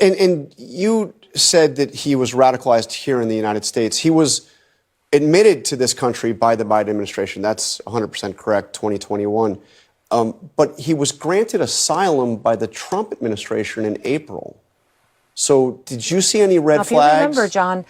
And you said that he was radicalized here in the United States. He was admitted to this country by the Biden administration. That's 100% correct, 2021. But he was granted asylum by the Trump administration in April. So did you see any red flags? If you remember, John.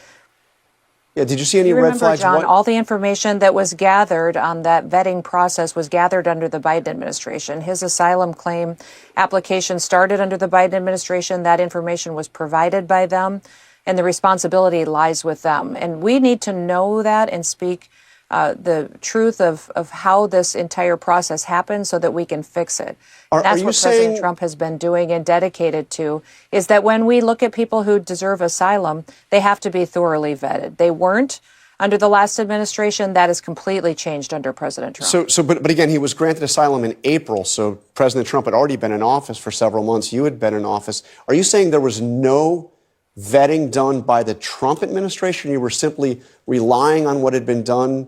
Yeah, did you see any red flags? John, all the information that was gathered on that vetting process was gathered under the Biden administration. His asylum claim application started under the Biden administration. That information was provided by them, and the responsibility lies with them. And we need to know that and speak the truth of how this entire process happened so that we can fix it. That's what President Trump has been doing and dedicated to, is that when we look at people who deserve asylum, they have to be thoroughly vetted. They weren't under the last administration. That has completely changed under President Trump. But again, he was granted asylum in April. So President Trump had already been in office for several months. You had been in office. Are you saying there was no vetting done by the Trump administration? You were simply relying on what had been done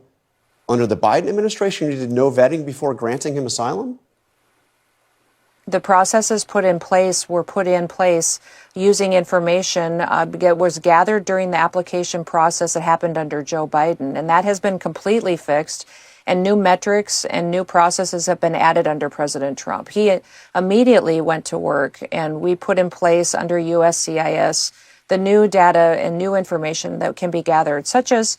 under the Biden administration? You did no vetting before granting him asylum? The processes were put in place using information that was gathered during the application process that happened under Joe Biden. And that has been completely fixed. And new metrics and new processes have been added under President Trump. He immediately went to work, and we put in place under USCIS the new data and new information that can be gathered, such as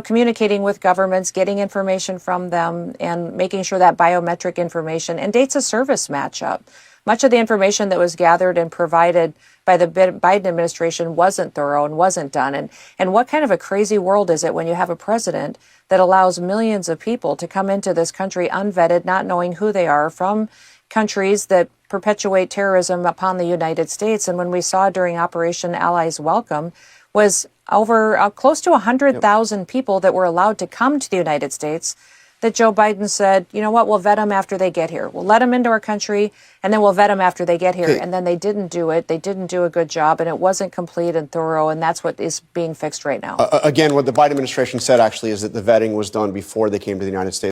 communicating with governments, getting information from them, and making sure that biometric information and dates of service match up. Much of the information that was gathered and provided by the Biden administration wasn't thorough and wasn't done. And what kind of a crazy world is it when you have a president that allows millions of people to come into this country unvetted, not knowing who they are, from countries that perpetuate terrorism upon the United States? And when we saw during Operation Allies Welcome was over close to 100,000 people that were allowed to come to the United States, that Joe Biden said, you know what, we'll vet them after they get here. We'll let them into our country, and then we'll vet them after they get here. And then they didn't do it. They didn't do a good job, and it wasn't complete and thorough, and that's what is being fixed right now. Again, what the Biden administration said actually is that the vetting was done before they came to the United States.